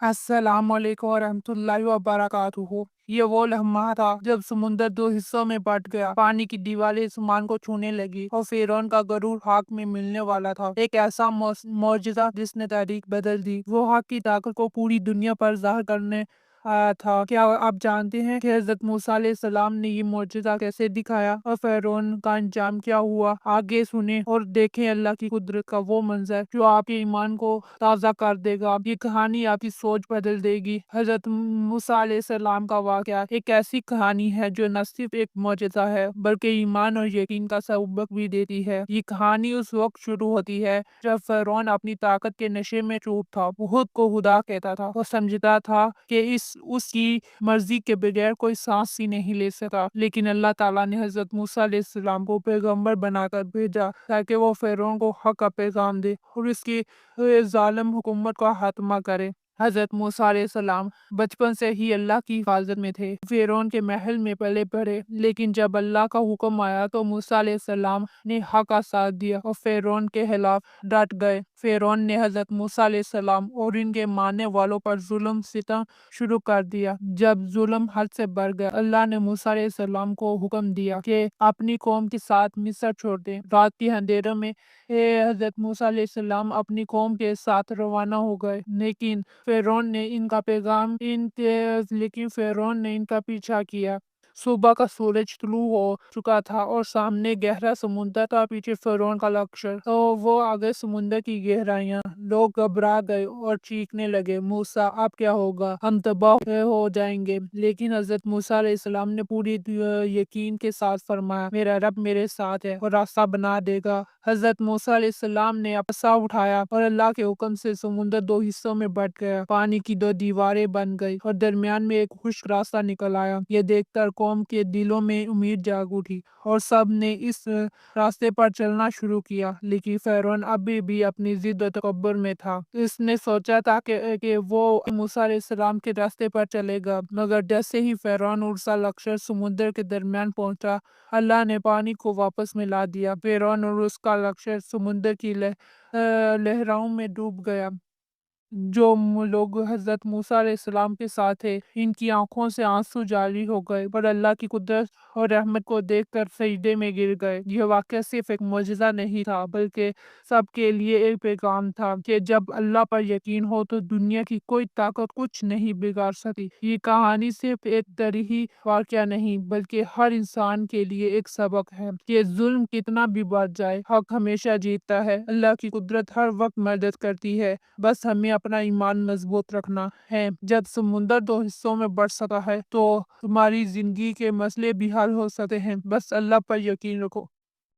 السلام علیکم ورحمۃ اللہ وبرکاتہ۔ یہ وہ لمحہ تھا جب سمندر دو حصوں میں بٹ گیا، پانی کی دیواریں آسمان کو چھونے لگی اور فرعون کا غرور خاک میں ملنے والا تھا۔ ایک ایسا معجزہ جس نے تاریخ بدل دی، وہ حق کی طاقت کو پوری دنیا پر ظاہر کرنے آیا تھا۔ کیا آپ جانتے ہیں کہ حضرت موسیٰ علیہ السلام نے یہ معجزہ کیسے دکھایا اور فرعون کا انجام کیا ہوا؟ آگے سنیں اور دیکھیں اللہ کی قدرت کا وہ منظر جو آپ کے ایمان کو تازہ کر دے گا۔ یہ کہانی آپ کی سوچ بدل دے گی۔ حضرت موسیٰ علیہ السلام کا واقعہ ایک ایسی کہانی ہے جو نہ صرف ایک معجزہ ہے بلکہ ایمان اور یقین کا سبق بھی دیتی ہے۔ یہ کہانی اس وقت شروع ہوتی ہے جب فرعون اپنی طاقت کے نشے میں ڈوب تھا۔ وہ خود کو خدا کہتا تھا، وہ سمجھتا تھا کہ اس کی مرضی کے بغیر کوئی سانس ہی نہیں لے سکتا، لیکن اللہ تعالیٰ نے حضرت موسیٰ علیہ السلام کو پیغمبر بنا کر بھیجا تاکہ وہ فرعون کو حق کا پیغام دے اور اس کی ظالم حکومت کا خاتمہ کرے۔ حضرت موسیٰ علیہ السلام بچپن سے ہی اللہ کی حفاظت میں تھے، فرعون کے محل میں پلے بڑھے، لیکن جب اللہ کا حکم آیا تو موسیٰ علیہ السلام نے حق کا ساتھ دیا اور فرعون کے خلاف ڈٹ گئے۔ فرعون نے حضرت موسیٰ علیہ السلام اور ان کے ماننے والوں پر ظلم ستم شروع کر دیا۔ جب ظلم حد سے بڑھ گیا، اللہ نے موسیٰ علیہ السلام کو حکم دیا کہ اپنی قوم کے ساتھ مصر چھوڑ دیں۔ رات کے اندھیروں میں حضرت موسیٰ علیہ السلام اپنی قوم کے ساتھ روانہ ہو گئے، لیکن فرعون نے ان کا پیچھا کیا۔ صبح کا سورج طلوع ہو چکا تھا اور سامنے گہرا سمندر تھا، پیچھے فرعون کا لشکر، تو وہ آگے سمندر کی گہرائیاں۔ لوگ گھبرا گئے اور چیخنے لگے، موسیٰ اب کیا ہوگا، ہم تباہ ہو جائیں گے۔ لیکن حضرت موسیٰ علیہ السلام نے پوری یقین کے ساتھ فرمایا، میرا رب میرے ساتھ ہے اور راستہ بنا دے گا۔ حضرت موسیٰ علیہ السلام نے عصا اٹھایا اور اللہ کے حکم سے سمندر دو حصوں میں بٹ گیا، پانی کی دو دیواریں بن گئی اور درمیان میں ایک خشک راستہ نکل آیا۔ یہ دیکھ کر قوم کے دلوں میں امید جاگ اٹھی اور سب نے اس راستے پر چلنا شروع کیا، لیکن فرعون ابھی بھی اپنی ضد و تکبر میں تھا۔ اس نے سوچا تھا کہ وہ موسیٰ علیہ السلام کے راستے پر چلے گا، مگر جیسے ہی فرعون اور اس کا لشکر سمندر کے درمیان پہنچا، اللہ نے پانی کو واپس ملا دیا۔ فرعون اور اس کا لشکر سمندر کی لہروں میں ڈوب گیا۔ جو لوگ حضرت موسیٰ علیہ السلام کے ساتھ تھے، ان کی آنکھوں سے آنسو جاری ہو گئے اور اللہ کی قدرت اور رحمت کو دیکھ کر سجدے میں گر گئے۔ یہ واقعہ صرف ایک معجزہ نہیں تھا بلکہ سب کے لیے ایک پیغام تھا کہ جب اللہ پر یقین ہو تو دنیا کی کوئی طاقت کچھ نہیں بگاڑ سکتی۔ یہ کہانی صرف ایک تاریخی واقعہ نہیں بلکہ ہر انسان کے لیے ایک سبق ہے کہ ظلم کتنا بھی بڑھ جائے، حق ہمیشہ جیتتا ہے۔ اللہ کی قدرت ہر وقت مدد کرتی ہے، بس ہمیں اپنا ایمان مضبوط رکھنا ہے۔ جب سمندر دو حصوں میں بٹ سکتا ہے تو تمہاری زندگی کے مسئلے بھی حل ہو سکتے ہیں، بس اللہ پر یقین رکھو۔